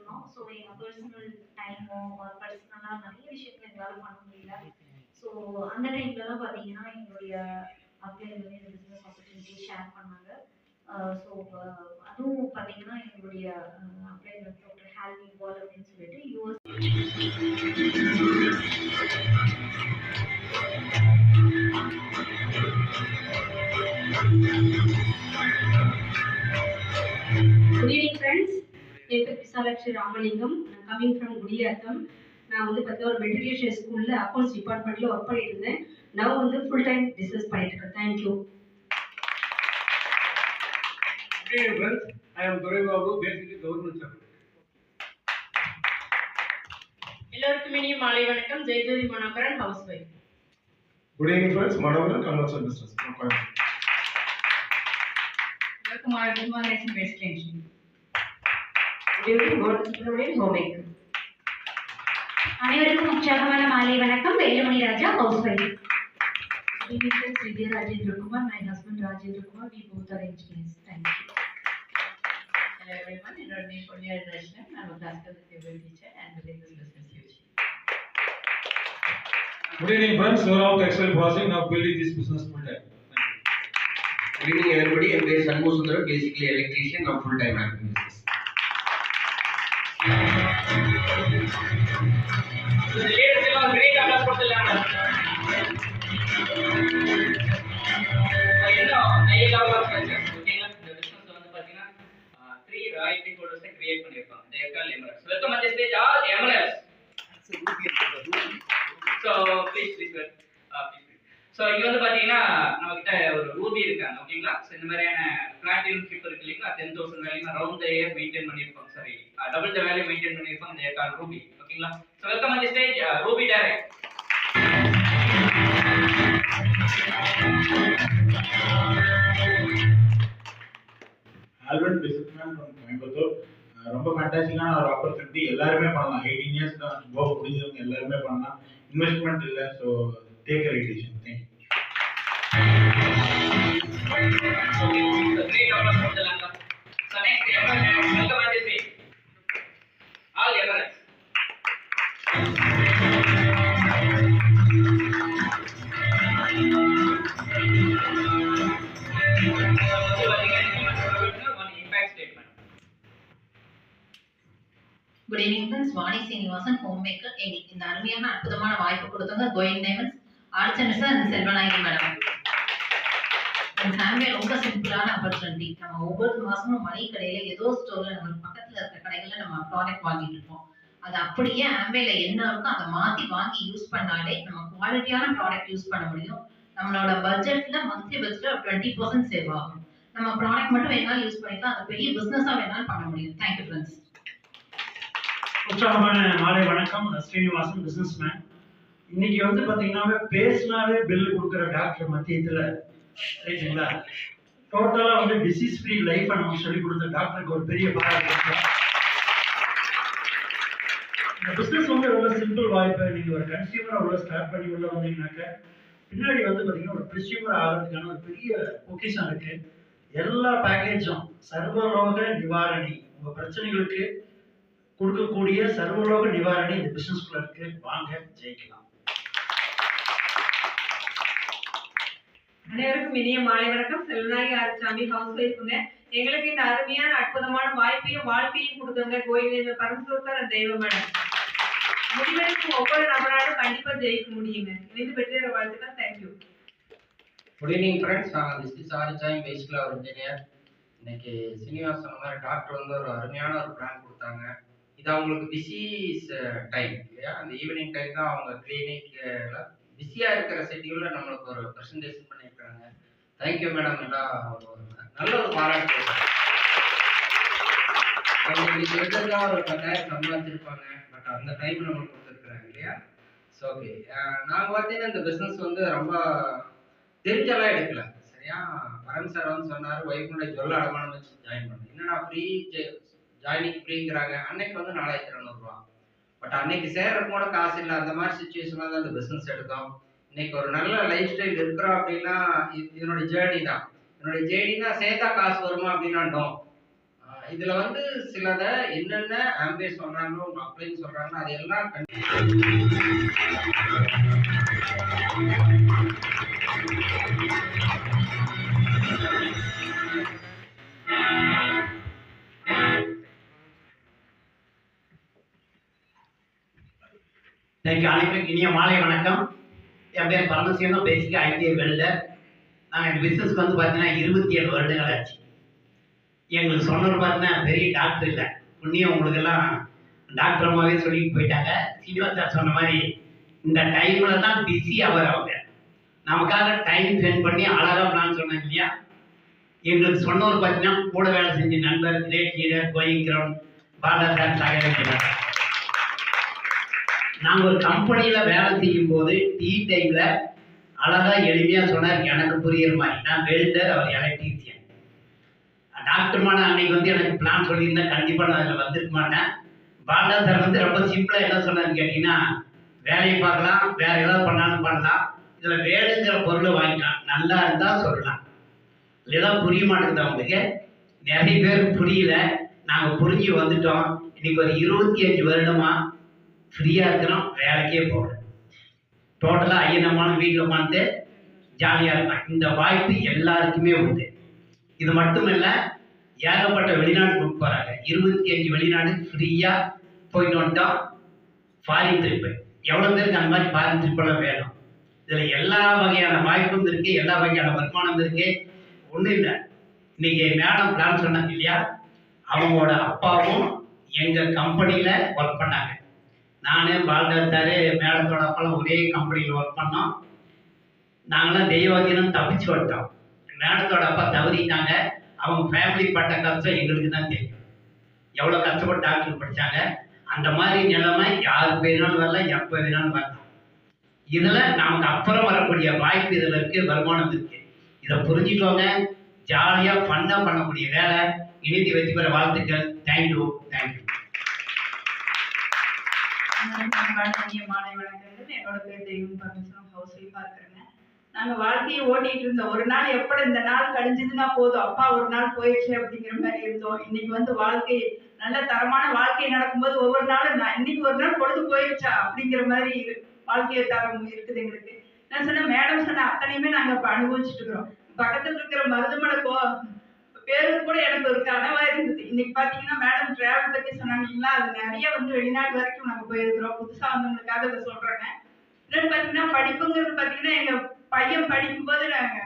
இருந்தோம். ஸோ எங்க பர்சனல் டைமோ பர்சனலா நிறைய விஷயங்கள் எங்களால பண்ண முடியல. ஸோ அந்த டைம்ல தான் பார்த்தீங்கன்னா எங்களுடைய அப்ளைல வந்து இந்த பிசினஸ் ஆப்பர்ச்சுனிட்டி ஷேர் பண்ணாங்க. ஸோ அதுவும் பார்த்தீங்கன்னா எங்களுடைய அப்ளைல டாக்டர் ஹால்வி வால் அப்படின்னு சொல்லிட்டு யூஎஸ். Good evening, friends. என் பேர் விசாலாட்சி ராமலிங்கம். Coming from Gudiyattam. நான் வந்து ஒரு மெட்ரிகுலேஷன் ஸ்கூல்ல அக்கௌண்ட்ஸ் டிபார்ட்மெண்ட்ல ஒர்க் பண்ணிட்டு இருந்தேன். நான் வந்து ஃபுல் டைம் பிசினஸ் பண்ணிட்டு இருக்கேன். Thank you. Good evening, friends. I am Durai Babu, basically government servant. எல்லாருக்கும் இனிய மாலை வணக்கம். Jayajothi Manoharan, house wife. Good evening, friends. Manogaran, commercial business. எல்லாருக்கும் மாலை குமாரேசன் ரெசிடென்ஷியல். ஹோம்மேக்கர். அனைவருக்கும் உற்சாகமான மாலை வணக்கம். Velumani Raja, housewife. Good evening, friends. Vidya Rajendra Kumar, my husband Rajendra Kumar. We both are engineers. Thank you. Hello everyone. என்னோட நேம் பொன்னியார் ரஷ்ணன். நான் ஒரு classical theory teacher and within this business huge. Good evening, friends. So now textile processing, now building this business full time. Good evening, everybody. I'm based Sanmu Sundar, basically electrician, now full time I'm in business. So the ladies will all great applause for the learners. High level of structure. ஓகேங்களா? இந்த business வந்து பாத்தீங்கன்னா 3 royalty holders create பண்ணிருக்கோம். They are called emeralds. Welcome on the stage all emeralds. So please please. So இங்கே வந்து பார்த்தீங்கன்னா நம்மகிட்ட ஒரு ரூபி இருக்காங்க. ஓகேங்களா? ஸோ இந்த மாதிரியான பிளாட்டினம் ஷிப் இருக்கு இல்லைங்களா? 10,000 value round the year maintain பண்ணியிருப்போம். சரி, டபுள் த வேல்யூ மெயின்டைன் பண்ணியிருப்போம். இந்த கால் ரூபி. ஓகேங்களா? So welcome on the stage Ruby direct. Albert businessman from Coimbatore. ரொம்ப ஃபேண்டாஸ்டிக்கான ஒரு ஆப்பர்ச்சுனிட்டி. எல்லாருமே பண்ணலாம். 18 இயர்ஸ் தான் ஜாப் முடிஞ்சவங்க எல்லாருமே பண்ணலாம். இன்வெஸ்ட்மெண்ட் இல்லை. So take a decision. Thank you. Great applause for the learner. So next, welcome on the stage. All emeralds. Good evening, friends. Vani Srinivasan, homemaker. எங்களுக்கு இந்த அருமையான அற்புதமான வாய்ப்பு கொடுத்தவங்க going diamonds Archer miss and Selvanayagi madam. இந்த family ரொம்ப சிம்பிளான opportunity. நம்ம ஒவ்வொரு மாசமும் மளிகை கடையில ஏதோ ஸ்டோர்ல நம்ம பக்கத்துல இருக்க கடைகள்ல நம்ம ப்ராடக்ட் வாங்கிட்டு இருப்போம். அது அப்படியே ஆம்பேல என்ன இருக்கோ அதை மாத்தி வாங்கி யூஸ் பண்ணாலே நம்ம குவாலிட்டியான ப்ராடக்ட் யூஸ் பண்ண முடியும். நம்மளோட பட்ஜெட்ல மந்த்லி பட்ஜெட்ல 20% சேவ் ஆகும். நம்ம ப்ராடக்ட் மட்டும் வேணாலும் யூஸ் பண்ணிக்கலாம். அது பெரிய பிசினஸா வேணாலும் பண்ண முடியும். Thank you friends. உற்சாகமான மாலை வணக்கம். ஸ்ரீனிவாசன், பிசினஸ்மேன். இன்னைக்கு வந்து பாத்தீங்கன்னா பேசினாவே பில் கொடுக்குற டாக்டர் மத்தியத்துல ரைட்டுங்களா, டோட்டலா வந்து டிசீஸ் ஃப்ரீ லைஃப் நமக்கு சொல்லி கொடுத்த டாக்டருக்கு ஒரு பெரிய பாராட்டு. இந்த பிசினஸ் வந்து எவ்வளவு சிம்பிள் வாய்ப்பு. நீங்க ஒரு கன்சியூமர் உள்ள ஸ்டார்ட் பண்ணி உள்ள வந்தீங்கன்னாக்க பின்னாடி வந்து பாத்தீங்கன்னா ஒரு பிரிசியூமர் ஆகிறதுக்கான ஒரு பெரிய பொக்கிஷம் இருக்கு. எல்லா பேக்கேஜும் சர்வலோக நிவாரணி, உங்க பிரச்சனைகளுக்கு கொடுக்கக்கூடிய சர்வலோக நிவாரணி இந்த பிசினஸ்குள்ள இருக்கு. வாங்க ஜெயிக்கலாம். அனைவருக்கும் இனிய மாலை வணக்கம். செல்வநாயகி ஆர்ச்சாமி, ஹவுஸ் வைஃப்ங்க. எங்களுக்கு இந்த அருமையான அற்புதமான வாய்ப்பையும் வாழ்க்கையும் கொடுத்தவங்க கோயில் பரமசோத்தர் அந்த தெய்வ மேடம். முடிவெடுக்கும் ஒவ்வொரு நபராலும் கண்டிப்பா ஜெயிக்க முடியுங்க. இணைந்து பெற்ற வாழ்த்துக்கள். Thank you. Good evening, friends. This is Arjay, basically our engineer. இன்னைக்கு சீனிவாஸ் சொன்ன மாதிரி டாக்டர் வந்து ஒரு அருமையான ஒரு பிளான் கொடுத்தாங்க. இது அவங்களுக்கு பிஸி டைம் இல்லையா? அந்த ஈவினிங் டைம் தான் அவங்க கிளினிக்ல பிஸியா இருக்கிற ஷெட்யூல்ல நம்மளுக்கு ஒரு பிரசன்டேஷன் பண்ணியிருக்காங்க. Thank you madam. எல்லாம் நல்ல ஒரு பாராட்டு. ஒரு 10,000 சம்பாதிச்சிருப்பாங்க. பட் அந்த டைம் நம்மளுக்கு கொடுத்துருக்குறாங்க இல்லையா? ஸோ ஓகே, நாங்கள் பார்த்தீங்கன்னா இந்த பிஸ்னஸ் வந்து ரொம்ப தெரிஞ்செல்லாம் எடுக்கல. சரியா? பரன் சார் வந்து சொன்னார் ஒய்ஃபுடைய ஜொல்ல அடமானம் வச்சு ஜாயின் பண்ணேன். என்னன்னா ஃப்ரீ ஜாயினிங் ஃப்ரீங்கிறாங்க. அன்னைக்கு வந்து 4,200 பட் அன்னைக்கு சேர்றதுக்கு கூட காசு இல்லை. அந்த மாதிரி சுச்சுவேஷன்ல தான் இந்த பிஸ்னஸ் எடுத்தோம். இன்னைக்கு ஒரு நல்ல லைஃப் ஸ்டைல் இருக்கிறோம் அப்படின்னா இதனுடைய ஜேர்னி தான். என்னுடைய ஜேர்னினா சேர்த்தா காசு வருமா அப்படின்னாண்டோம். இதுல வந்து சிலத என்னென்ன ஆம்பே சொல்றாங்களோ உங்க அப்ளைன்னு சொல்றாங்களோ அதெல்லாம் அனைவருக்கும் இனிய மாலை வணக்கம். என் பேர் பரமசிவம், பேசிக்காக ஐடிஐ வெல்டர். நாங்கள் இந்த பிஸ்னஸ்க்கு வந்து பார்த்தீங்கன்னா 27 வருடங்கள் ஆச்சு. எங்களுக்கு சொன்னவர் பார்த்தீங்கன்னா பெரிய டாக்டர் இல்லை, புண்ணியம் உங்களுக்கெல்லாம் டாக்டர் அம்மாவே சொல்லிட்டு போயிட்டாங்க. சீனிவாஸ் சார் சொன்ன மாதிரி இந்த டைமில் தான் பிஸி அவர் அவங்க நமக்காக டைம் ஸ்பெண்ட் பண்ணி அழகாக பிளான் சொன்னாங்க இல்லையா. எங்களுக்கு சொன்னவர் பார்த்தீங்கன்னா கூட வேலை செஞ்ச நண்பர் great leader going ground Balasar Sagar. நாங்கள் ஒரு கம்பெனியில் வேலை செய்யும் போது டீ டைமில் அழகாக எளிமையாக சொன்னார், எனக்கு புரியுற மாதிரி. நான் வெல்டர், அவர் எலக்ட்ரீசியன். டாக்டர்மான அன்னைக்கு வந்து எனக்கு பிளான் சொல்லியிருந்தா கண்டிப்பாக நான் அதில் வந்துருக்க மாட்டேன். பாலா சார் வந்து ரொம்ப சிம்பிளாக என்ன சொன்னார்னு கேட்டிங்கன்னா, வேலையை பார்க்கலாம், வேற ஏதாவது பண்ணாலும் பண்ணலாம், இதில் வேணுங்கிற பொருளை வாங்கிக்கலாம், நல்லா இருந்தால் சொல்லலாம். இதெல்லாம் புரிய மாட்டேங்குது அவங்களுக்கு. நிறைய பேருக்கு புரியல, நாங்கள் புரிஞ்சு வந்துட்டோம். இன்னைக்கு ஒரு 25 வருடமா ஃப்ரீயாக இருக்கிறோம், வேலைக்கே போகிறோம். டோட்டலாக ஐயனமான வீட்டில் உட்காந்து ஜாலியாக இருக்கலாம். இந்த வாய்ப்பு எல்லாருக்குமே உண்டு. இது மட்டும் இல்லை, ஏகப்பட்ட வெளிநாடு கூப்பிட்டு போகிறாங்க. 25 வெளிநாடு ஃப்ரீயாக போயிட்டு வந்துட்டோம். ஃபாரின் ட்ரிப்பு எவ்வளோ பேருக்கு அந்த மாதிரி ஃபாரின் ட்ரிப்பெல்லாம் வேணும். இதில் எல்லா வகையான வாய்ப்பும் இருக்குது, எல்லா வகையான வருமானம் இருக்குது. ஒன்றும் இல்லை, இன்னைக்கு மேடம் பிளான் சொன்னாங்க இல்லையா, அவங்களோட அப்பாவும் எங்கள் கம்பெனியில் ஒர்க் பண்ணாங்க. நான் பால்டர் சார் மேடத்தோட அப்பாலாம் ஒரே கம்பெனியில் ஒர்க் பண்ணோம். நாங்களாம் தெய்வவாக்கியம் தப்பிச்சு வந்துட்டோம். மேடத்தோட அப்பா தவறிட்டாங்க. அவங்க ஃபேமிலி பட்ட கஷ்டம் எங்களுக்கு தான் தெரியும், எவ்வளோ கஷ்டப்பட்டு டாக்டர் படித்தாங்க. அந்த மாதிரி நிலைமை யாருக்கு வேணாலும் வரலாம், எப்போ வேணாலும் வரலாம். இதில் நமக்கு அப்புறம் வரக்கூடிய வாய்ப்பு இதில் இருக்குது, வருமானம் இருக்குது. இதை புரிஞ்சுக்கோங்க. ஜாலியாக ஃபன்னாக பண்ணக்கூடிய வேலை. இனிதி வெற்றி பெற வாழ்த்துக்கள். தேங்க்யூ. மாலை வணக்கங்கள். என்னோட பேர் தெய்வம் பரமசிவம், ஹவுஸ் ஒய்ஃபா இருக்கிறேங்க. நாங்க வாழ்க்கையை ஓட்டிட்டு இருந்தோம். ஒரு நாள் எப்படி இந்த நாள் கழிஞ்சதுன்னா போதும், அப்பா ஒரு நாள் போயிடுச்சு அப்படிங்கிற மாதிரி இருந்தோம். இன்னைக்கு வந்து வாழ்க்கை நல்ல தரமான வாழ்க்கை நடக்கும்போது ஒவ்வொரு நாளும் இன்னைக்கு ஒரு நாள் பொழுது போயிடுச்சா அப்படிங்கிற மாதிரி வாழ்க்கையை தரம் இருக்குது எங்களுக்கு. நான் சொன்னேன், மேடம் சொன்ன அத்தனையுமே நாங்க இப்ப அனுபவிச்சுட்டு இருக்கிறோம். பக்கத்துல இருக்கிற மருதமலை பேரு கூட எனக்கு ஒரு கனவா இருந்தது. இன்னைக்கு பாத்தீங்கன்னா மேடம் டிராவல் பத்தி சொன்னாங்களா, அது நிறைய வந்து வெளிநாடு வரைக்கும் நாங்க போயிருக்கிறோம். புதுசா வந்தவங்களுக்காக அதை சொல்றேங்க. இன்னொன்று பாத்தீங்கன்னா படிப்புங்கிறது பாத்தீங்கன்னா, எங்க பையன் படிக்கும் போது நாங்க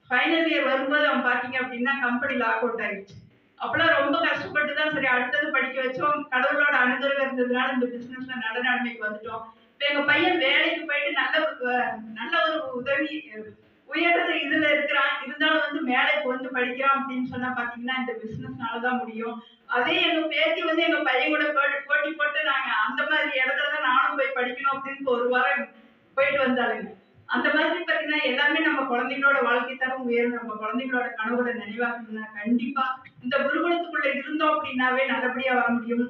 ஃபைனல் இயர் வரும்போது அவன் பாத்தீங்க அப்படின்னா கம்பெனி லாக் அவுட் ஆயிடுச்சு. அப்பெல்லாம் ரொம்ப கஷ்டப்பட்டு தான் சரி அடுத்தது படிக்க வச்சோம். கடவுளோட அனுகிரகம் இருந்ததுனால இந்த பிசினஸ்ல நல்ல நிலைமைக்கு வந்துட்டோம். இப்ப எங்க பையன் வேலைக்கு போயிட்டு நல்ல ஒரு உதவி உயர்றது இதுல இருக்கிறான். இருந்தாலும் வந்து மேலைக்கு வந்து படிக்கிறான் அப்படின்னு சொன்னா பாத்தீங்கன்னா இந்த பிசினஸ்னாலதான் முடியும். அதே எங்க பேத்தி வந்து எங்க பையன் கூட போட்டி போட்டு நாங்க அந்த மாதிரி இடத்துலதான் நானும் போய் படிக்கணும் அப்படின்னு ஒரு வாரம் போயிட்டு வந்தாலுங்க. அந்த மாதிரி பாத்தீங்கன்னா எல்லாமே நம்ம குழந்தைங்களோட வாழ்க்கை தரம் உயரும். நம்ம குழந்தைங்களோட கனவோட நினைவாக்கணும்னா கண்டிப்பா இந்த குருகுலத்துக்குள்ள இருந்தோம் அப்படின்னாவே நல்லபடியா வர முடியும்.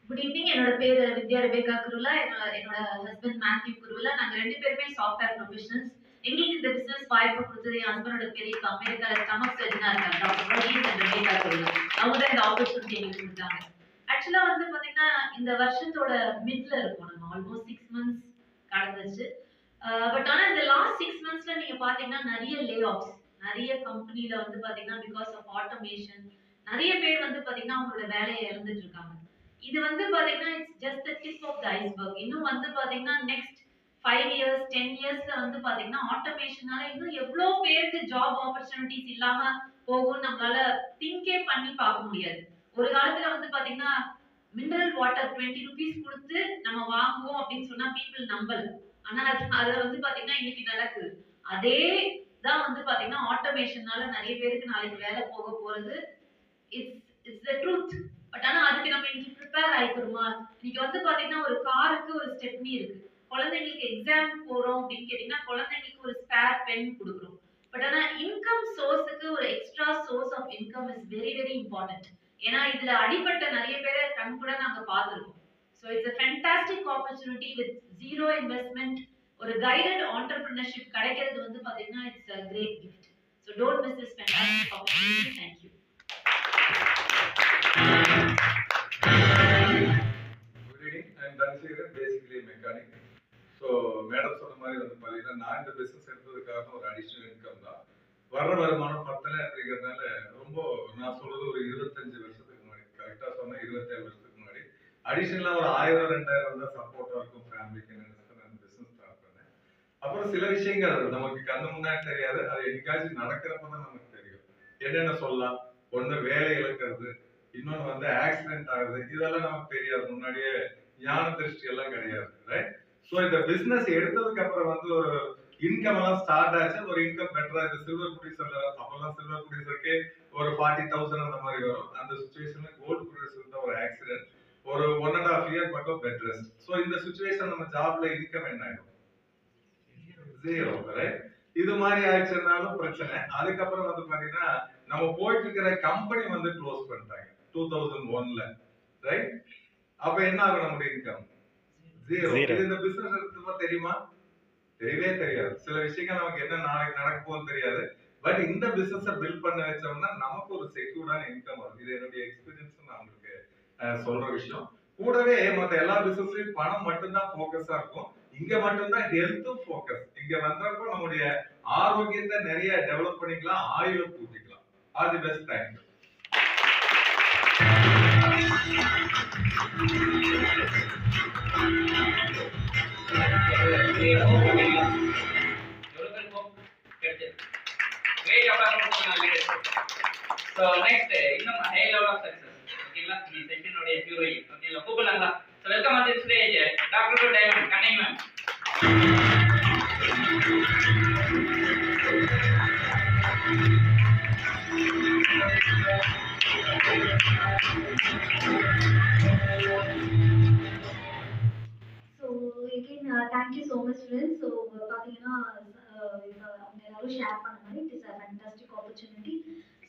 Good evening. என்னோட பேர் வித்யா ரெபேகா குருலா. என்னோட ஹஸ்பண்ட் மேத்யூ குருலா. நாங்க 2 பேருமே சாஃப்ட்வேர் ப்ரொஃபஷனல்ஸ். எங்களுக்கு இந்த பிசினஸ் வாய்ப்பு கொடுத்தது என் ஹஸ்பண்டோட பெரிய அமெரிக்கால ஸ்டமக் சர்ஜனா இருக்காங்க, doctor Rajeesh and Rebecca Gorilla. அவங்க தான் இந்த ஆப்பர்ச்சுனிட்டி எங்களுக்கு கொடுத்தாங்க. ஆக்சுவலா வந்து பாத்தீங்கன்னா இந்த வருஷத்தோட மிட்ல இருக்கும், நம்ம ஆல்மோஸ்ட் 6 months கடந்துச்சு. பட் ஆனா இந்த லாஸ்ட் 6 monthsல நீங்க பாத்தீங்கன்னா நிறைய லே ஆஃப்ஸ், நிறைய கம்பெனில வந்து பாத்தீங்கன்னா பிகாஸ் ஆஃப் ஆட்டோமேஷன் நிறைய பேர் வந்து பாத்தீங்கன்னா அவங்களோட வேலையை இழந்துட்டு இருக்காங்க. இது வந்து பாத்தீங்கன்னா it's just the tip of the iceberg. இன்னும் வந்து பாத்தீங்கன்னா நெக்ஸ்ட் 5 years 10 yearsல வந்து பாத்தீங்கன்னா ஆட்டோமேஷனால இன்னும் எவ்வளவு பேருக்கு ஜாப் ஆப்பர்ச்சுனிட்டிஸ் இல்லாம போகும் நம்மளால திங்கே பண்ணி பார்க்க முடியாது. ஒரு காலத்துல வந்து பாத்தீங்கன்னா மினரல் வாட்டர் 20 rupees கொடுத்து நம்ம வாங்குவோம் அப்படின்னு சொன்னா பீப்புள் நம்பல. ஆனா அதுல வந்து பாத்தீங்கன்னா இன்னைக்கு நடக்குது. அதே தான் வந்து பாத்தீங்கன்னா ஆட்டோமேஷனால நிறைய பேருக்கு நாளைக்கு வேலை போக போறது. It's the truth. பட் ஆனா அதுக்கு நம்ம இன்னைக்கு ப்ரிப்பேர் ஆயிக்கிறோமா? இன்னைக்கு வந்து பாத்தீங்கன்னா ஒரு காருக்கு ஒரு ஸ்டெப்னி இருக்கு. குழந்தைங்களுக்கு எக்ஸாம் போறோம் அப்படின்னு கேட்டீங்கன்னா குழந்தைங்களுக்கு ஒரு ஸ்பேர் பென் கொடுக்குறோம். பட் ஆனா இன்கம் சோர்ஸுக்கு ஒரு extra source of income is very very important. ஏன்னா இதுல அடிப்பட்ட நிறைய பேரை கண் கூட நாங்க பார்த்துருக்கோம். So it's a fantastic opportunity with zero investment. ஒரு கைடட் ஆண்டர்பிரினர்ஷிப் கிடைக்கிறது வந்து பாத்தீங்கன்னா it's a great gift. So don't miss this fantastic opportunity. Thank you. Good evening. I am Dhanashekhar, basically a mechanic. So madam சொன்ன மாதிரி வந்து பாத்தீங்கன்னா நான் இந்த பிசினஸ் எடுத்ததுக்காக ஒரு அடிஷனல் இன்கம் தான். வர்ற வருமானம் 10,000 அப்படிங்கிறதுனால ரொம்ப நான் சொல்றது ஒரு 25 வருஷத்துக்கு முன்னாடி, கரெக்டா சொன்னா 27 வருஷத்துக்கு முன்னாடி அடிஷனலா ஒரு 1000-2000 தான் சப்போர்ட்டா இருக்கும் ஃபேமிலிக்கு நினைச்சு நான் பிசினஸ் ஸ்டார்ட் பண்ணேன். அப்புறம் சில விஷயங்கள் நமக்கு கண்ணு முன்னாடி தெரியாது, அது என்னைக்காச்சும் நடக்கிறப்ப தான் நமக்கு தெரியும். என்னென்ன சொல்லலாம், ஒண்ணு வேலை இழக்கிறது, இன்னொன்னு வந்து ஆக்சிடென்ட் ஆகுது, இதெல்லாம் நமக்கு தெரியாது, முன்னாடியே ஞான திருஷ்டி எல்லாம் கிடையாது, ரைட்? ஸோ இந்த பிசினஸ் எடுத்ததுக்கு அப்புறம் வந்து ஒரு இன்கம் எல்லாம் ஸ்டார்ட் ஆச்சு, ஒரு இன்கம் பெட்டரா இந்த சில்வர் ப்ரொடியூசர்ல அப்பெல்லாம் சில்வர் ப்ரொடியூசருக்கு ஒரு 40,000 அந்த மாதிரி வரும். அந்த சுச்சுவேஷன்ல கோல்டு ப்ரொடியூசர் ஒரு ஆக்சிடென்ட், ஒரு 1.5 இயர் மட்டும் பெட் ரெஸ்ட். ஸோ இந்த சுச்சுவேஷன் நம்ம ஜாப்ல இன்கம் என்ன ஆயிடும்? Zero, right? இது மாதிரி ஆயிடுச்சுனாலும் பிரச்சனை. அதுக்கப்புறம் வந்து பாத்தீங்கன்னா நம்ம போயிட்டு இருக்கிற கம்பெனி வந்து க்ளோஸ் பண்ணிட்டாங்க 2001ல, ரைட்? அப்ப என்ன ஆகும் நம்முடைய இன்கம்? ஜீரோ. இந்த பிசினஸ் எடுத்தப்ப தெரியுமா? தெரியவே தெரியாது. சில விஷயங்கள் நமக்கு என்ன நாளைக்கு நடக்க போகுதுன்னு தெரியாது. பட் இந்த பிசினஸ் பில்ட் பண்ண வச்சோம்னா நமக்கு ஒரு செக்யூர்டான இன்கம் வரும். இது என்னுடைய எக்ஸ்பீரியன்ஸ் நான் உங்களுக்கு சொல்ற விஷயம். கூடவே மற்ற எல்லா பிசினஸ்லயும் பணம் மட்டும்தான் போக்கஸா இருக்கும், இங்க மட்டும்தான் ஹெல்த்தும் போக்கஸ். இங்க வந்தப்போ நம்முடைய ஆரோக்கியத்தை நிறைய டெவலப் பண்ணிக்கலாம், ஆயுள கூட்டிக்கலாம். All the best. Thank you. So next, இன்னும் high level of success. ஓகேங்களா? இந்த செஷனோட ஹீரோயின். ஓகேங்களா? கூப்பிடலாங்களா? So welcome on the stage, Dr. Diamond Kanai ma'am. So again, thank you so much friends. So பாத்தீங்கன்னா அவங்க எல்லாரும் ஷேர் பண்ண மாதிரி it is a fantastic opportunity.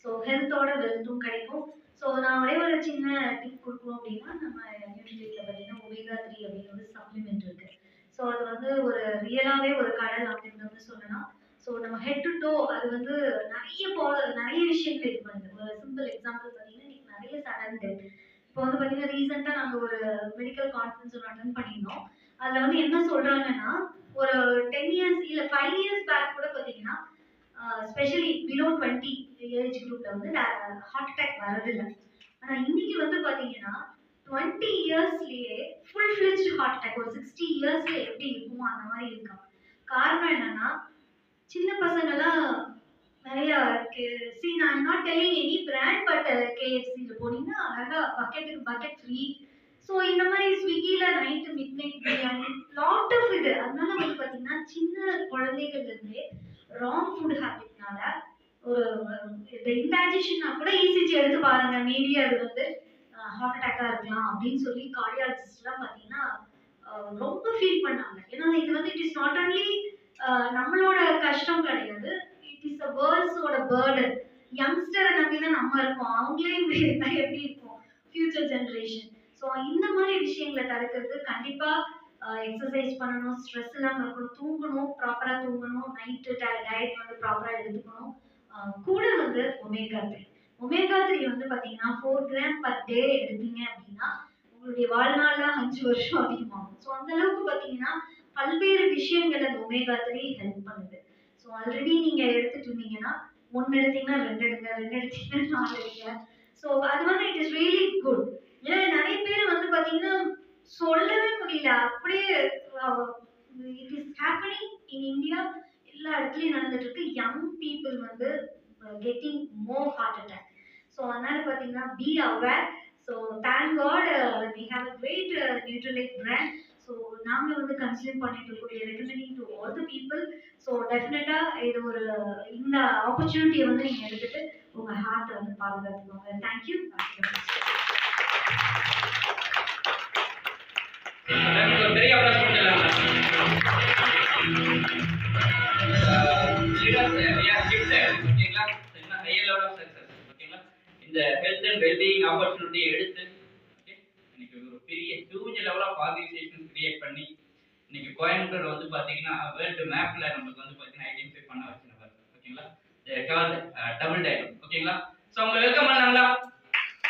So ஹெல்த்தோட வெல்த்தும் கிடைக்கும். ஸோ நான் ஒரே ஒரு சின்ன டிப் கொடுக்கணும் அப்படின்னா, நம்ம நியூட்ரிஷனில் பார்த்தீங்கன்னா ஒமேகா 3 அப்படின்னு ஒரு சப்ளிமெண்ட் இருக்கு. ஸோ அது வந்து ஒரு ரியலாகவே ஒரு கடல் அப்படின்னு வந்து சொல்லலாம். ஸோ நம்ம ஹெட் டு டோ அது வந்து நிறைய விஷயங்கள் இது பண்ணுது. ஒரு சிம்பிள் எக்ஸாம்பிள் பார்த்தீங்கன்னா இன்னைக்கு நிறைய சடன் டெத். இப்போ வந்து பார்த்தீங்கன்னா ரீசெண்டாக நாங்கள் ஒரு மெடிக்கல் கான்ஃபரன்ஸ் ஒன்று அட்டன் பண்ணியிருந்தோம். அதில் வந்து என்ன சொல்கிறாங்கன்னா, ஒரு 10 இயர்ஸ் இல்லை 5 இயர்ஸ் பேக் கூட பார்த்தீங்கன்னா ஸ்பெஷலி பிலோ 20 ஏஜ் குரூப்ல வந்து ஹார்ட் அட்டாக் வரதில்லை. ஆனா இன்னைக்கு வந்து பாத்தீங்கன்னா 20 இயர்ஸ்லயே ஃபுல் ஃபிளெஜ்ட் ஹார்ட் அட்டாக் ஒரு 60 இயர்ஸ்ல எப்படி இருக்குமோ அந்த மாதிரி இருக்கும். காரணம் என்னன்னா, சின்ன பசங்கெல்லாம் நிறைய நான் not telling any brand, but KFCல போனீங்கன்னா அழகா பக்கெட் ஃப்ரீ. ஸோ இந்த மாதிரி ஸ்விக்கில night midnight biryani lot of இது. அதனால வந்து பாத்தீங்கன்னா சின்ன குழந்தைகள்ல இருந்தே ராங் ஃபுட் ஹேபிட்னால ஒரு இன்டைஜஷன்னா கூட ECG எடுத்து பாருங்க, மேபி அது வந்து ஹார்ட் அட்டாக்கா இருக்கலாம் அப்படின்னு சொல்லி கார்டியாலஜிஸ்ட்லாம் பார்த்தீங்கன்னா ரொம்ப ஃபீல் பண்ணாங்க. ஏன்னா இது வந்து இட் இஸ் நாட் ஒன்லி நம்மளோட கஷ்டம் கிடையாது, இட் இஸ் அ வேர்ல்ட்ஸோட பேர்டன். யங்ஸ்டரை நம்பி தான் நம்ம இருக்கோம், அவங்களே இப்படி இருந்தா எப்படி இருக்கும் ஃபியூச்சர் ஜென்ரேஷன். ஸோ இந்த மாதிரி விஷயங்களை தடுக்கிறது கண்டிப்பா எக்ஸசைஸ் பண்ணணும், ஸ்ட்ரெஸ் இல்லாமல் இருக்கணும், தூங்கணும், ப்ராப்பராக தூங்கணும், நைட்டு டயட் வந்து ப்ராப்பராக எடுத்துக்கணும். கூட வந்து ஒமேகா 3 வந்து பார்த்தீங்கன்னா 4 கிராம் பர் டே எடுத்தீங்க அப்படின்னா உங்களுடைய வாழ்நாளில் 5 வருஷம் அதிகமாகும். ஸோ அந்த அளவுக்கு பார்த்தீங்கன்னா பல்வேறு விஷயங்கள் அந்த ஒமேகா 3 ஹெல்ப் பண்ணுது. ஸோ ஆல்ரெடி நீங்கள் எடுத்துட்டு இருந்தீங்கன்னா 1 எடுத்தீங்கன்னா 2 எடுங்க, 2 எடுத்தீங்கன்னா 4 எடுங்க. ஸோ அது வந்து இட் இஸ் ரியலி குட். ஏன்னா நிறைய பேர் வந்து பார்த்தீங்கன்னா சொல்லவே முடியல, அப்படியே it is happening in India, எல்லா இடத்துலையும் நடந்துட்டு இருக்கு. யங் பீப்புள் வந்து getting more heart attack. So அதனால பார்த்தீங்கன்னா be aware. So thank God we have a great Nutrilite brand. So நாங்கள் வந்து கன்சியூம் பண்ணிட்டு இருக்கக்கூடிய recommending to all the people. So டெஃபினட்டாக இது ஒரு இந்த ஆப்பர்ச்சுனிட்டியை வந்து நீங்கள் எடுத்துட்டு உங்கள் ஹார்ட்டை வந்து பாதுகாத்துக்கோங்க. தேங்க்யூ. பெரிய அப்ளாஸ் கொடுத்துடலாம். ஓகேங்களா? High level of success. ஓகேங்களா? இந்த ஹெல்த் அண்ட் வெல்பீயிங் ஆப்பர்ச்சுனிட்டியை எடுத்து இன்னைக்கு ஒரு பெரிய huge level of organisation create பண்ணி இன்னைக்கு கோயம்புத்தூர் வந்து பார்த்தீங்கன்னா வேர்ல்டு மேப்ல நமக்கு வந்து பார்த்தீங்கன்னா ஐடென்டிஃபை பண்ண வச்சு நபர். ஓகேங்களா? Double diamond. ஓகேங்களா? ஸோ உங்களை வெல்கம் பண்ணலாங்களா?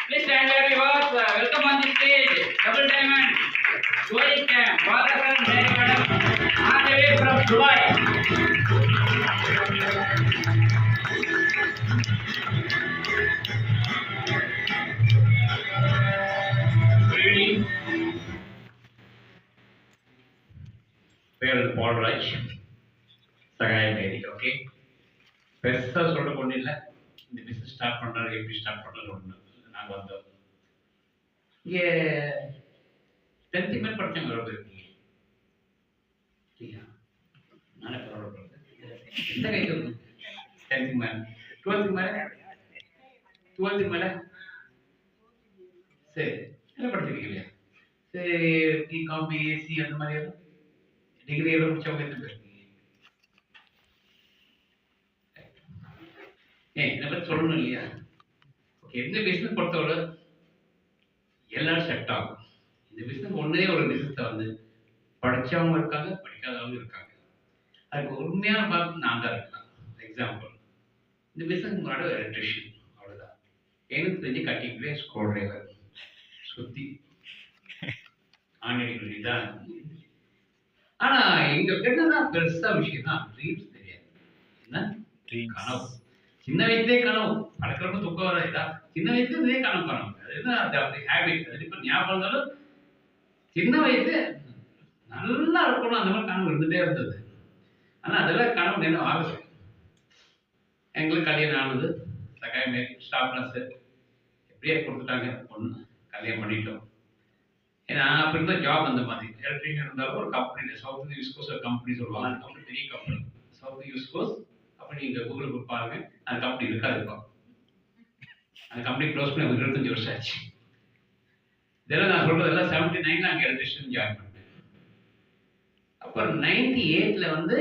Please stand where you are. Welcome on the stage double diamond going camp Balagan madam on the way from Dubai. பேர் பால்ராஜ், சகாயம் மேரி. ஓகே, பெருசாக சொல்ல கொண்டு இல்லை. இந்த பிஸ்னஸ் ஸ்டார்ட் பண்ணுறது எப்படி ஸ்டார்ட் பண்ணுறது ஒன்று. நாங்கள் வந்தோம் இங்கே 10th மேல் படித்தவங்க எவ்வளோ பேர் இருக்கீங்க? இல்லையா? நானே பரவாயில்ல. எந்த கை சொல்லுங்க? 10th மேலே 12th மேலே 12th மேலே சரி என்ன படிச்சிருக்கீங்க இல்லையா? சரி, பிகாம் பிஎஸ்சி அந்த மாதிரி எல்லாம் டிகிரி எல்லாம் முடிச்சவங்க எத்தனை பேர் இருக்கீங்க? என்ன பற்றி சொல்லணும் இல்லையா? ஓகே, எந்த பிஸ்னஸ் பொறுத்தவரை எல்லாரும் செட் ஆகும். இந்த பிஸ்னஸ் ஒன்றே ஒரு பிஸ்னஸை வந்து படித்தவங்க இருக்காங்க, படிக்காதவங்க இருக்காங்க. அதுக்கு உண்மையான பார்த்து நான் தான் இருக்கலாம். எக்ஸாம்பிள், இந்த பிஸ்னஸ் முன்னாடி ஒரு எலக்ட்ரிஷியன், அவ்வளோதான். எனக்கு தெரிஞ்சு கட்டிங்களே ஸ்க்ரூ டிரைவர் சுற்றி ஆன்லைன் தான். ஆனால் இங்கே என்னதான் பெருசாக விஷயம் தான் ட்ரீம்ஸ் தெரியாது. என்ன கனவு, சின்ன வயசுலேயே கனவு பழக்கிறப்ப தூக்கம் வர இதா சின்ன வயசுலேயே கனவு கனவு. அது என்ன, அது அப்படி ஹேபிட். அது இப்போ ஞாபகம் இருந்தாலும் சின்ன வயசு நல்லா இருக்கணும் அந்த மாதிரி கனவு இருந்துகிட்டே இருந்தது. ஆனால் அதெல்லாம் கனவு என்ன ஆகுது. எங்களுக்கு கல்யாணம் ஆனது சகாயம் ஸ்டாஃப் நர்ஸு எப்படியே கொடுத்துட்டாங்க, பொண்ணு கல்யாணம் பண்ணிட்டோம். ஏன்னா அப்போ இருந்தால் ஜாப் அந்த மாதிரி எலக்ட்ரிஷியன் இருந்தாலும் ஒரு கம்பெனி சவுத் விஸ்கோஸ் ஒரு கம்பெனி சொல்லுவாங்க. அந்த கம்பெனி பெரிய கம்பெனி சவுத் விஸ்கோஸ். அப்போ நீங்கள் கூகுளுக்கு பாருங்க, அந்த கம்பெனி இருக்காது. இப்போ அந்த கம்பெனி க்ளோஸ் பண்ணி 25 வருஷம் ஆச்சு. இதெல்லாம் நான் சொல்றதெல்லாம் 79 அங்கே எலக்ட்ரிஷியன் ஜாயின் பண்ணேன். அப்புறம் 98 வந்து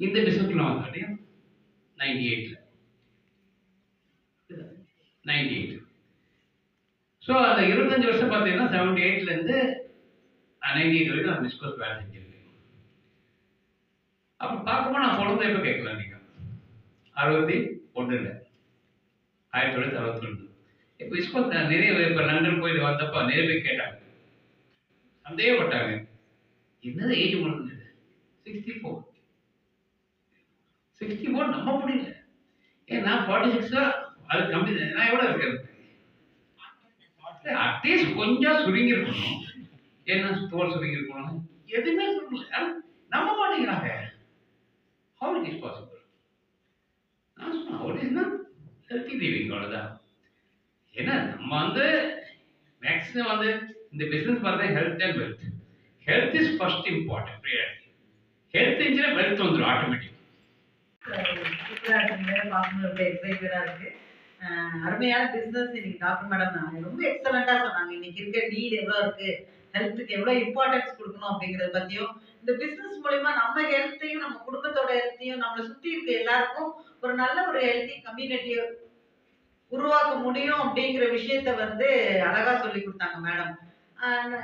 இந்த பிசினஸ்ல வந்தேன். 98 ஸோ அந்த 25 வருஷம் பார்த்தீங்கன்னா 78லேருந்து 98 வரைக்கும் நான் பிஸ்கோஸ் வேலை செஞ்சிருக்கேன். அப்போ பார்க்கும்போது நான் சொல்றது எப்போ கேட்கலாம் நீங்கள் 61 இல்லை 1962. இப்போ பிஸ்கோஸ் நிறைய இப்போ லண்டன் போய் வந்தப்போ நிறைய பேர் கேட்டாங்க, சந்தேகப்பட்டாங்க, என்னது ஏஜ் உங்களுக்கு 64 நம்ப முடியல. ஏன் நான் 46 அது கம்மி தான். நான் எவ்வளோ இருக்கேன்? அட்லீஸ்ட் கொஞ்சம் சுருங்கி இருக்கணும். என்ன தோல் சுருங்கி இருக்கணும், எதுவுமே சொல்லல. நம்ப மாட்டேங்கிறாங்க. How it is possible? நான் சொன்னேன், how is not healthy living, அவ்வளோதான். ஏன்னா நம்ம வந்து மேக்ஸிமம் வந்து இந்த பிஸ்னஸ் பார்த்தா health and wealth. Health is first important priority. Health இருந்துச்சுன்னா வெல்த் வந்துடும் ஆட்டோமேட்டிக். பார்க்கும்போது ரொம்ப எக்ஸைட்டடா இருக்கு. அருமையான பிசினஸ் இன்னைக்கு டாக்டர் மேடம் ரொம்ப எக்ஸலண்டா சொன்னாங்க. இன்னைக்கு இருக்க நீட் எவ்வளோ இருக்கு, ஹெல்த்துக்கு எவ்வளோ இம்பார்ட்டன்ஸ் கொடுக்கணும் அப்படிங்கிறத பத்தியும், இந்த பிசினஸ் மூலமா நம்ம ஹெல்த்தையும் நம்ம குடும்பத்தோட ஹெல்த்தையும் நம்மளை சுற்றி இருக்க எல்லாருக்கும் ஒரு நல்ல ஒரு ஹெல்த்தி கம்யூனிட்டியை உருவாக்க முடியும் அப்படிங்கிற விஷயத்த வந்து அழகா சொல்லி கொடுத்தாங்க மேடம்.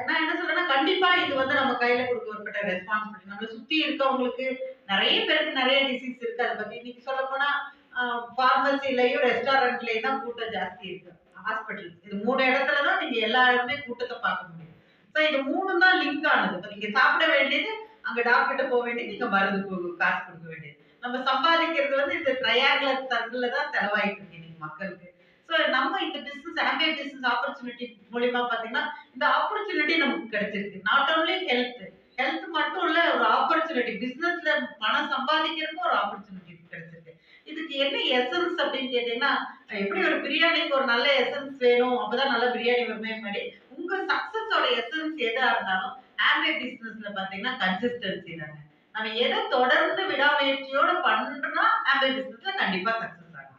நான் என்ன சொல்றேன்னா, கண்டிப்பா இது வந்து நம்ம கையில கொடுக்கப்பட்ட ரெஸ்பான்சிபிலிட்டி. நம்மளை சுத்தி இருக்கவங்களுக்கு நிறைய பேருக்கு நிறைய டிசீஸ் இருக்கு. அதை பத்தி இன்னைக்கு சொல்ல போனா பார்மசிலையும் ரெஸ்டாரண்ட்லயும் தான் கூட்டம் ஜாஸ்தி இருக்கு. ஹாஸ்பிட்டல் இது 3 இடத்துல தான் நீங்க எல்லாருமே கூட்டத்தை பார்க்க முடியும். ஸோ இது 3 தான் லிங்க் ஆனது. இப்போ நீங்க சாப்பிட வேண்டியது, அங்க டாக்டர்கிட்ட போக வேண்டியது, நீங்க மருந்து காசு கொடுக்க வேண்டியது. நம்ம சம்பாதிக்கிறது வந்து இந்த ட்ரையாங்குலர் சர்க்கிள்ல தான் செலவாயிட்டு இருக்கு இன்னைக்கு மக்களுக்கு. ஸோ நம்ம இந்த பிசினஸ் ஆம்பே பிசினஸ் ஆப்பர்ச்சுனிட்டி மூலியமா பாத்தீங்கன்னா இந்த ஆப்பர்ச்சுனிட்டி நமக்கு கிடைச்சிருக்கு. நாட் ஓன்லி ஹெல்த் மட்டும் இல்ல, ஒரு ஆப்பர்ச்சுனிட்டி பிசினஸ்ல பணம் சம்பாதிக்கிறதுக்கு ஒரு ஆப்பர்ச்சுனிட்டி கிடைச்சிருக்கு. இதுக்கு என்ன எசன்ஸ் அப்படின்னு கேட்டீங்கன்னா, எப்படி ஒரு பிரியாணிக்கு ஒரு நல்ல எசன்ஸ் வேணும், அப்பதான் நல்ல பிரியாணி வருமே மாதிரி உங்க சக்சஸோட எசன்ஸ் எதா இருந்தாலும் ஆம்பே பிசினஸ்ல பாத்தீங்கன்னா கன்சிஸ்டன்சி தாங்க. நம்ம எதை தொடர்ந்து விடாமுயற்சியோட பண்றோம்னா ஆம்பே பிசினஸ்ல கண்டிப்பா சக்சஸ் ஆகும்.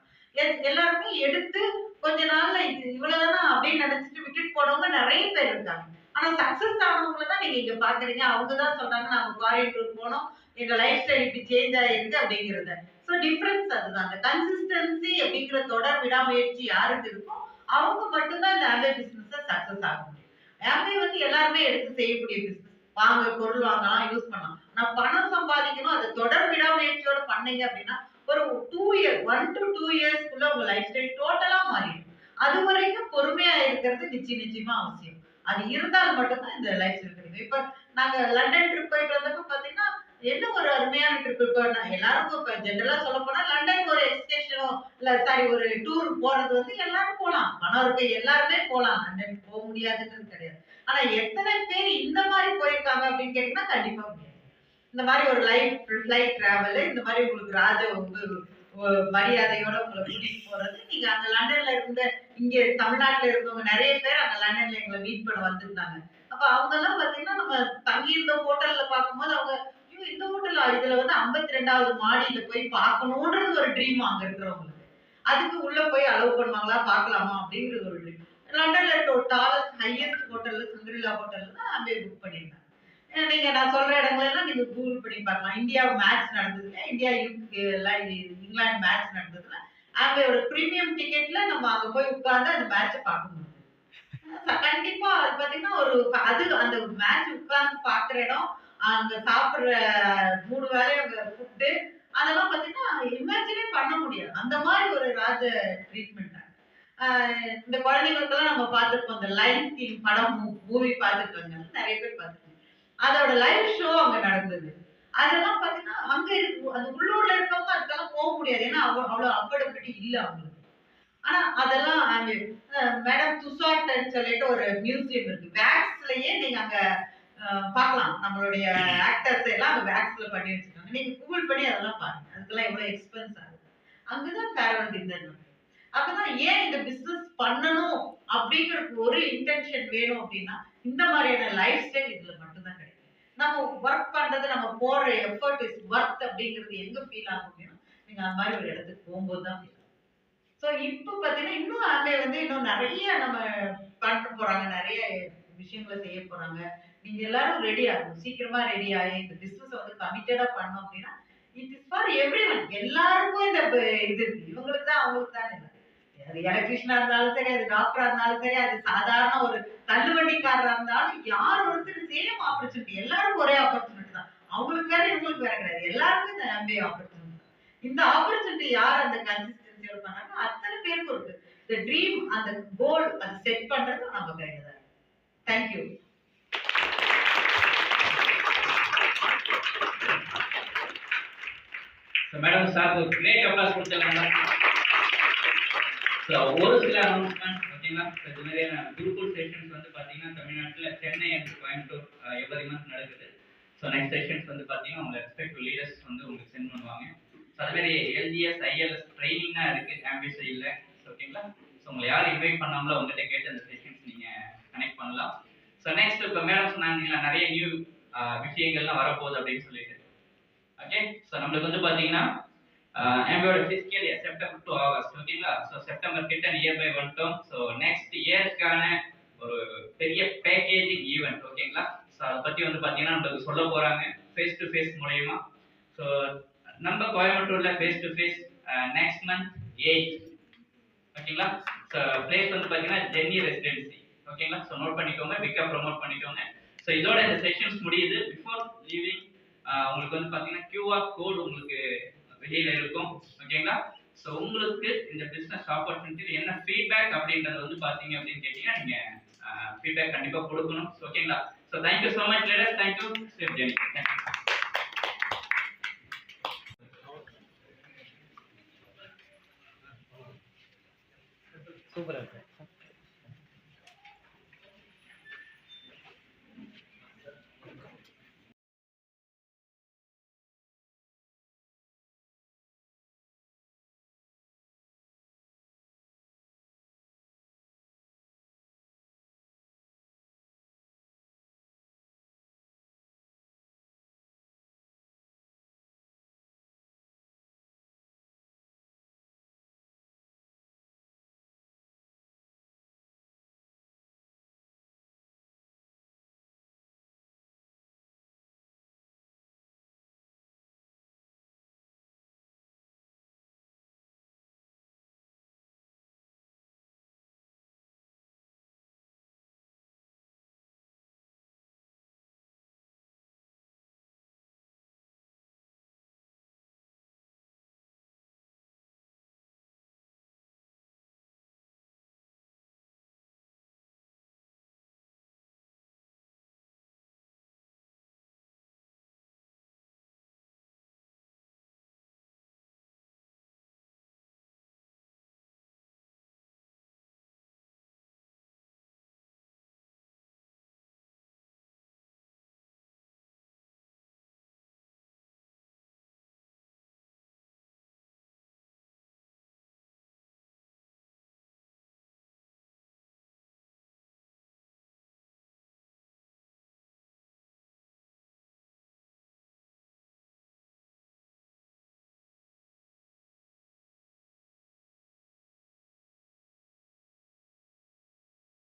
எல்லாருமே எடுத்து கொஞ்ச நாள்ல இது இவ்வளவுதானா அப்படின்னு நினைச்சிட்டு விட்டுட்டு போனவங்க நிறைய பேர் இருக்காங்க. ஆனா சக்சஸ் ஆனவங்களை தான் நீங்க இங்க பாக்குறீங்க. அவங்கதான் சொல்றாங்க, நாங்க ஃபாரின் டூர் போனோம், எங்க லைஃப் ஸ்டைல் இப்படி சேஞ்ச் ஆயிருக்கு அப்படிங்கறத. ஸோ டிஃபரன்ஸ் அதுதான். அந்த கன்சிஸ்டன்சி அப்படிங்கிற தொடர் விடாமுயற்சி யாருக்கு இருக்கோ அவங்க மட்டும்தான் இந்த ஆம்பே பிசினஸ் சக்சஸ் ஆக முடியும். ஆம்பே வந்து எல்லாருமே எடுத்து செய்யக்கூடிய பிசினஸ். பொருள் வாங்கலாம், யூஸ் பண்ணலாம். நான் பணம் சம்பாதிக்கணும், அதை தொடர் விடாமுயற்சியோட பண்ணீங்க அப்படின்னா ஒரு 1 to 2 இயர்ஸ்க்குள்ள உங்க லைஃப் ஸ்டைல் டோட்டலா மாறிடும். அது வரைக்கும் பொறுமையா இருக்கிறது நிச்சயமா அவசியம். அது இருந்தால் மட்டும்தான் இந்த லைஃப் ஸ்டைல் கிடைக்கும். இப்ப நாங்க லண்டன் ட்ரிப் போயிட்டு வந்தப்ப பாத்தீங்கன்னா என்ன ஒரு அருமையான ட்ரிப். இப்ப எல்லாருக்கும் இப்ப ஜெனரலா சொல்ல போனா லண்டன் ஒரு எக்ஸ்கர்ஷனோ ஒரு டூர் போறது வந்து எல்லாரும் போலாம், பணம் இருக்க எல்லாருமே போலாம், லண்டன் போக முடியாதுன்றது கிடையாது. ஆனா எத்தனை பேர் இந்த மாதிரி போயிருக்காங்க அப்படின்னு கேட்டீங்கன்னா கண்டிப்பா முடியாது. இந்த மாதிரி ஒரு ஃபிளைட் டிராவல், இந்த மாதிரி உங்களுக்கு ராஜ மரியாதையோட உங்களை கூட்டிட்டு போறது. நீங்க அங்க லண்டன்ல இருந்த இங்க தமிழ்நாட்டுல இருந்தவங்க நிறைய பேர் அங்க லண்டன்ல எங்களை மீட் பண்ண வந்திருந்தாங்க. அப்ப அவங்க எல்லாம் பாத்தீங்கன்னா நம்ம தங்கி இருந்த ஹோட்டல்ல பார்க்கும்போது அவங்க இந்த ஹோட்டல் இதுல வந்து 52வது மாடியில போய் பார்க்கணும்ன்றது ஒரு ட்ரீம் அங்க இருக்கிறவங்களுக்கு. அதுக்கு உள்ள போய் அலோவ் பண்ணுவாங்களா, பார்க்கலாமா அப்படிங்கிறது ஒரு ட்ரீம். லண்டன்ல இருக்க ஒரு டாலஸ்ட் ஹையஸ்ட் ஹோட்டல்ல சங்கிரிலா ஹோட்டல்ல தான் அங்கே புக் பண்ணியிருந்தாங்க. நீங்க நான் சொல்ற இடங்களெல்லாம் நீங்க கூகுள் பண்ணி பார்க்கலாம். இந்தியா மேட்ச் நடந்ததுல, இந்தியா இங்கிலாந்து மேட்ச் நடந்ததுல அங்கோட பிரீமியம் டிக்கெட்ல நம்ம அங்க போய் உட்கார்ந்து அந்த மேட்சை பார்க்க முடியும். கண்டிப்பா அது பாத்தீங்கன்னா அந்த மேட்ச் உட்கார்ந்து பாக்குற இடம், அங்க சாப்பிடுற 3 வேளை அங்க ஃபுட்டு, அதெல்லாம் பாத்தீங்கன்னா இமேஜினே பண்ண முடியாது. அந்த மாதிரி ஒரு ராஜ ட்ரீட்மெண்ட். இந்த குழந்தைங்களுக்கெல்லாம் நம்ம பார்த்துருப்போம், இந்த லைன் கிங் படம் மூவி பார்த்துருக்காங்க, நிறைய பேர் பார்த்துருக்கோம். அதோட லைவ் ஷோ அங்க நடந்தது. அதெல்லாம் பாத்தீங்கன்னா அங்க அது உள்ளூர்ல இருக்கவங்க அதுக்கெல்லாம் போக முடியாது, ஏன்னா அவ்வளவு அஃபோர்டபிலிட்டி இல்ல அவங்களுக்கு. ஆனா அதெல்லாம் அங்க மேடம் துசாட்ன்னு சொல்லிட்டு ஒரு மியூசியம் இருக்கு. வேக்ஸ்லயே நீங்க அங்க பார்க்கலாம், நம்மளுடைய ஆக்டர்ஸ் எல்லாம் அங்க வேக்ஸ்ல பண்ணி வச்சிருக்காங்க. நீங்க கூகுள் பண்ணி அதெல்லாம் பாருங்க, அதுக்கெல்லாம் எவ்வளவு எக்ஸ்பென்ஸ் ஆகுது. அங்கதான் ஃபேர்வெல் டின்னர். அப்பதான் ஏன் இந்த பிசினஸ் பண்ணணும் அப்படிங்கிற ஒரு இன்டென்ஷன் வேணும் அப்படின்னா இந்த மாதிரியான லைஃப் ஸ்டைல் இதுல மட்டும்தான் கிடைக்கும். நம்ம ஒர்க் பண்றது, நம்ம போடுற எஃபர்ட் இஸ் ஒர்த் அப்படிங்கிறது எங்க ஃபீல் ஆகும் அப்படின்னா நீங்க அந்த மாதிரி ஒரு இடத்துக்கு போகும்போது தான் ஃபீல் ஆகும். ஸோ இப்போ பார்த்தீங்கன்னா இன்னும் அங்கே வந்து இன்னும் நிறைய நம்ம பண்ண போறாங்க, நிறைய விஷயங்களை செய்ய போறாங்க. நீங்க எல்லாரும் ரெடி ஆகணும், சீக்கிரமா ரெடி ஆகி இந்த பிசினஸ் வந்து கமிட்டடா பண்ணோம் அப்படின்னா இட் இஸ் ஃபார் எவ்ரிவன். எல்லாருக்கும் இந்த இது இருக்கு, இவங்களுக்கு தான் அவங்களுக்கு தான் இல்லை. அது எலக்ட்ரிஷனா இருந்தாலும் சரி, அது டாக்டரா இருந்தாலும் சரி, அது சாதாரண ஒரு தள்ளுவண்டிக்காரரா இருந்தாலும் யார் ஒருத்தர் சேம் ஆப்பர்ச்சுனிட்டி, எல்லாருக்கும் ஒரே ஆப்பர்ச்சுனிட்டி தான். அவங்களுக்கு வேற இவங்களுக்கு வேற கிடையாது, எல்லாருக்கும் இந்த எம்பிஏ ஆப்பர்ச்சுனிட்டி. இந்த ஆப்பர்ச்சுனிட்டி யார் அந்த கன்சிஸ்டன்சியோட பண்ணாங்க அத்தனை பேருக்கும் இருக்கு. இந்த ட்ரீம், அந்த கோல் அது செட் பண்றது நம்ம கையில தான். தேங்க்யூ. மேடம் சார் ஒரு கிரேட் அப்ளாஸ் கொடுத்துருக்காங்க. ஒரு சில அனௌன்ஸ்மெண்ட் பார்த்தீங்கன்னா இது மாதிரியான குருகுல் செஷன்ஸ் வந்து பார்த்தீங்கன்னா தமிழ்நாட்டில் Chennai and Coimbatore every month நடக்குது. ஸோ நெக்ஸ்ட் செஷன்ஸ் வந்து பார்த்தீங்கன்னா உங்கள் ரெஸ்பெக்டிவ் லீடர்ஸ் வந்து உங்களுக்கு சென்ட் பண்ணுவாங்க. ஸோ அது மாதிரி எல்ஜிஎஸ் ஐஎல்எஸ் ட்ரைனிங் தான் இருக்குது ஆம்பியஸ் இல்லை. ஓகேங்களா? ஸோ உங்களை யார் இன்வைட் பண்ணாமலோ உங்கள்கிட்ட கேட்டு அந்த செஷன்ஸ் நீங்கள் கனெக்ட் பண்ணலாம். ஸோ நெக்ஸ்ட் இப்போ மேடம் சொன்னாங்களா நிறைய நியூ விஷயங்கள்லாம் வரப்போகுது அப்படின்னு சொல்லிட்டு. ஓகே, ஸோ நம்மளுக்கு வந்து பார்த்தீங்கன்னா நம்மளோட fiscal year September to August. ஓகேங்களா? ஸோ செப்டம்பர் கிட்ட நியர்பை வந்துட்டோம். ஸோ நெக்ஸ்ட் இயர்க்கான ஒரு பெரிய பேக்கேஜிங் ஈவெண்ட். ஓகேங்களா? ஸோ அதை பற்றி வந்து பார்த்தீங்கன்னா நம்மளுக்கு சொல்ல போகிறாங்க ஃபேஸ் டு ஃபேஸ் மூலயமா. ஸோ நம்ம கோயம்புத்தூரில் face to face next month 8. ஓகேங்களா? ஸோ பிளேஸ் வந்து பார்த்தீங்கன்னா ஜென்னி ரெசிடென்சி. ஓகேங்களா? ஸோ நோட் பண்ணிக்கோங்க, பிக்கப் ப்ரொமோட் பண்ணிக்கோங்க. ஸோ இதோட இந்த செஷன்ஸ் முடியுது. பிஃபோர் லீவிங் உங்களுக்கு வந்து பார்த்தீங்கன்னா QR கோடு உங்களுக்கு வெளியில இருக்கும். ஓகேங்களா? ஸோ உங்களுக்கு இந்த பிஸ்னஸ் ஆப்பர்ச்சுனிட்டி என்ன ஃபீட்பேக் அப்படின்றது வந்து பார்த்தீங்க அப்படின்னு கேட்டீங்கன்னா நீங்கள் ஃபீட்பேக் கண்டிப்பாக கொடுக்கணும். ஓகேங்களா? So thank you so much leaders. Thank you safe journey.